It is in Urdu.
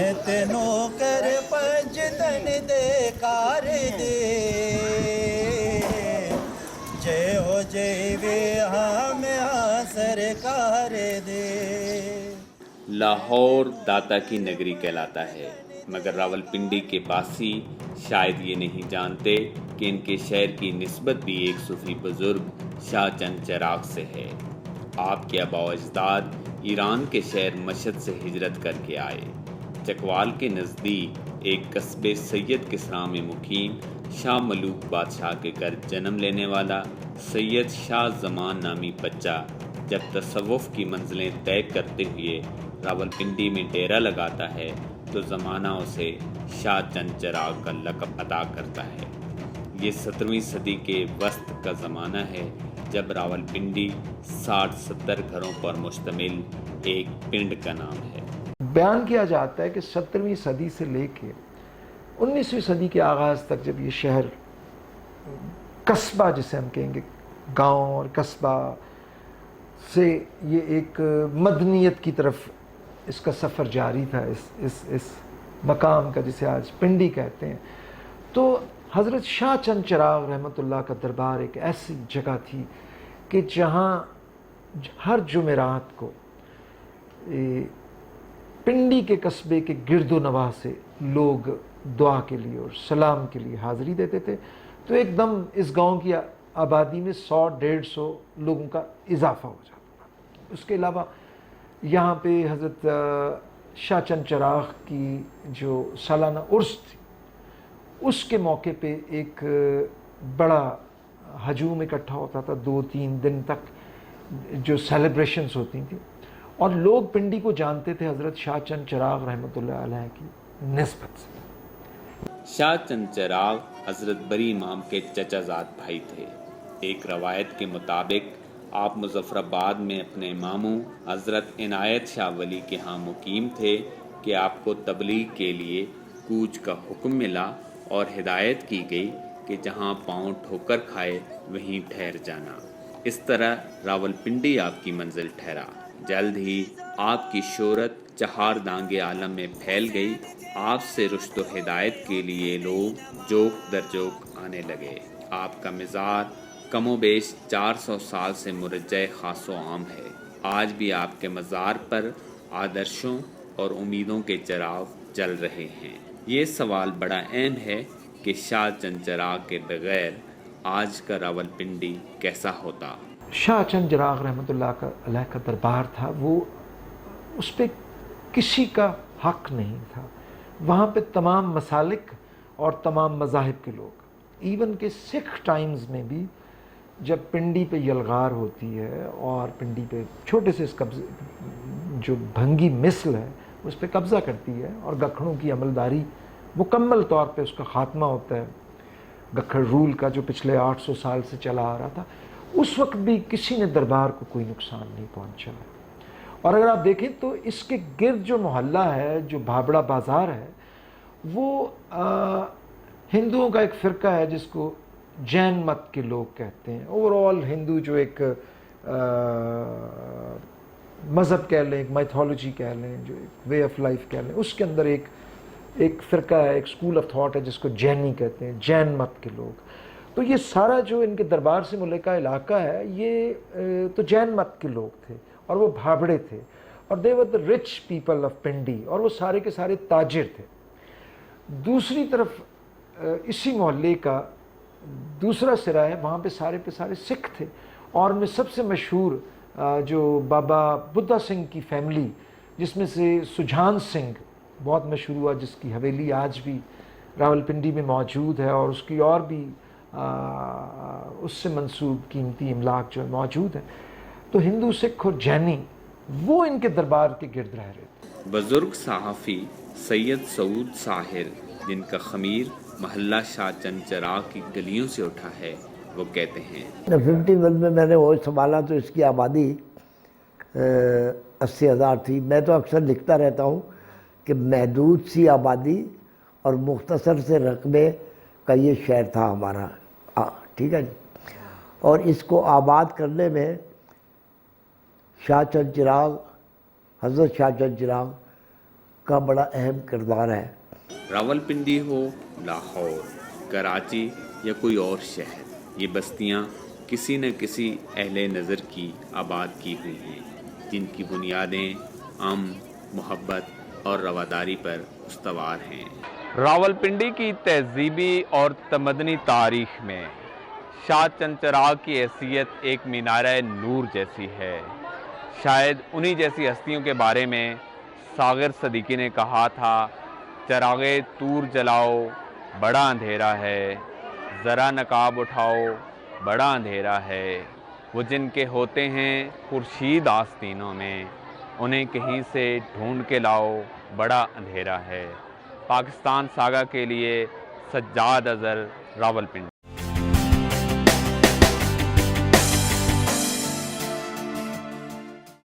میں تینوں کر پنج تن دے کار دے جے ہو جے وے ہم سرکار دے۔ لاہور داتا کی نگری کہلاتا ہے، مگر راولپنڈی کے باسی شاید یہ نہیں جانتے کہ ان کے شہر کی نسبت بھی ایک صوفی بزرگ شاہ چند چراغ سے ہے۔ آپ کے آباء و اجداد ایران کے شہر مشہد سے ہجرت کر کے آئے۔ چکوال کے نزدیک ایک قصبے سید کسریٰ میں مقیم شاہ ملوک بادشاہ کے گھر جنم لینے والا سید شاہ زمان نامی بچہ جب تصوف کی منزلیں طے کرتے ہوئے راولپنڈی میں ڈیرہ لگاتا ہے تو زمانہ اسے شاہ چند چراغ کا لقب عطا کرتا ہے۔ یہ 17ویں صدی کے وسط کا زمانہ ہے جب راولپنڈی 60-70 گھروں پر مشتمل ایک پنڈ کا نام ہے۔ بیان کیا جاتا ہے کہ 17ویں صدی سے لے کے 19ویں صدی کے آغاز تک جب یہ شہر قصبہ جسے ہم کہیں گے گاؤں اور قصبہ سے یہ ایک مدنیت کی طرف اس کا سفر جاری تھا، اس مقام کا جسے آج پنڈی کہتے ہیں، تو حضرت شاہ چند چراغ رحمۃ اللہ کا دربار ایک ایسی جگہ تھی کہ جہاں ہر جمعرات کو پنڈی کے قصبے کے گرد و نواح سے لوگ دعا کے لیے اور سلام کے لیے حاضری دیتے تھے، تو ایک دم اس گاؤں کی آبادی میں 100-150 لوگوں کا اضافہ ہو جاتا تھا۔ اس کے علاوہ یہاں پہ حضرت شاہ چند چراغ کی جو سالانہ عرس تھی اس کے موقع پہ ایک بڑا ہجوم اکٹھا ہوتا تھا، 2-3 دن تک جو سیلیبریشنز ہوتی تھیں، اور لوگ پنڈی کو جانتے تھے حضرت شاہ چند چراغ رحمۃ اللہ علیہ کی نسبت سے۔ شاہ چند چراغ حضرت بری امام کے چچا زاد بھائی تھے۔ ایک روایت کے مطابق آپ مظفر آباد میں اپنے اماموں حضرت عنایت شاہ ولی کے ہاں مقیم تھے کہ آپ کو تبلیغ کے لیے کوچ کا حکم ملا اور ہدایت کی گئی کہ جہاں پاؤں ٹھوکر کھائے وہیں ٹھہر جانا۔ اس طرح راولپنڈی آپ کی منزل ٹھہرا۔ جلد ہی آپ کی شہرت چہار دانگ عالم میں پھیل گئی۔ آپ سے رشد و ہدایت کے لیے لوگ جوک در جوک آنے لگے۔ آپ کا مزار کم و بیش 400 سال سے مرجع خاص و عام ہے۔ آج بھی آپ کے مزار پر آدرشوں اور امیدوں کے چراغ جل رہے ہیں۔ یہ سوال بڑا اہم ہے کہ شاہ چند چراغ کے بغیر آج کا راولپنڈی کیسا ہوتا؟ شاہ چند چراغ رحمۃ اللہ علیہ کا دربار تھا، وہ اس پہ کسی کا حق نہیں تھا۔ وہاں پہ تمام مسالک اور تمام مذاہب کے لوگ، ایون کہ سکھ ٹائمز میں بھی جب پنڈی پہ یلغار ہوتی ہے اور پنڈی پہ چھوٹے سے اس قبضے جو بھنگی مثل ہے اس پہ قبضہ کرتی ہے اور گکھڑوں کی عملداری مکمل طور پہ اس کا خاتمہ ہوتا ہے، گکھڑ رول کا جو پچھلے 800 سال سے چلا آ رہا تھا، اس وقت بھی کسی نے دربار کو کوئی نقصان نہیں پہنچا ہے۔ اور اگر آپ دیکھیں تو اس کے گرد جو محلہ ہے، جو بھابڑا بازار ہے، وہ ہندوؤں کا ایک فرقہ ہے جس کو جین مت کے لوگ کہتے ہیں۔ اوورآل ہندو جو ایک مذہب کہہ لیں، ایک مائتھولوجی کہہ لیں، جو ایک وے آف لائف کہہ لیں، اس کے اندر ایک فرقہ ہے، ایک اسکول آف تھاٹ ہے جس کو جینی کہتے ہیں، جین مت کے لوگ۔ تو یہ سارا جو ان کے دربار سے ملکہ علاقہ ہے، یہ تو جین مت کے لوگ تھے اور وہ بھابڑے تھے، اور they were the rich people of Pindi, اور وہ سارے کے سارے تاجر تھے۔ دوسری طرف اسی محلے کا دوسرا سرا ہے، وہاں پہ سارے سکھ تھے، اور ان میں سب سے مشہور جو بابا بدھا سنگھ کی فیملی، جس میں سے سجھان سنگھ بہت مشہور ہوا، جس کی حویلی آج بھی راولپنڈی میں موجود ہے، اور اس کی اور بھی اس سے منسوب قیمتی املاک جو موجود ہیں۔ تو ہندو، سکھ اور جینی وہ ان کے دربار کے گرد رہ رہے تھے۔ بزرگ صحافی سید سعود ساحر، جن کا خمیر محلہ شاہ چند چراغ کی گلیوں سے اٹھا ہے، وہ کہتے ہیں 51 میں میں نے وہ سنبھالا تو اس کی آبادی 80,000 تھی۔ میں تو اکثر لکھتا رہتا ہوں کہ محدود سی آبادی اور مختصر سے رقبے کا یہ شہر تھا ہمارا، ٹھیک ہے جی۔ اور اس کو آباد کرنے میں شاہ چند چراغ، حضرت شاہ چند چراغ کا بڑا اہم کردار ہے۔ راولپنڈی ہو، لاہور، کراچی یا کوئی اور شہر، یہ بستیاں کسی نہ کسی اہل نظر کی آباد کی ہوئی ہیں جن کی بنیادیں امن، محبت اور رواداری پر استوار ہیں۔ راولپنڈی کی تہذیبی اور تمدنی تاریخ میں شاہ چند چراغ کی حیثیت ایک مینارہ نور جیسی ہے۔ شاید انہی جیسی ہستیوں کے بارے میں ساغر صدیقی نے کہا تھا، چراغے طور جلاؤ بڑا اندھیرا ہے، ذرا نقاب اٹھاؤ بڑا اندھیرا ہے، وہ جن کے ہوتے ہیں خورشید آستینوں میں، انہیں کہیں سے ڈھونڈ کے لاؤ بڑا اندھیرا ہے۔ پاکستان ساگا کے لیے سجاد اظہر، راولپنڈی۔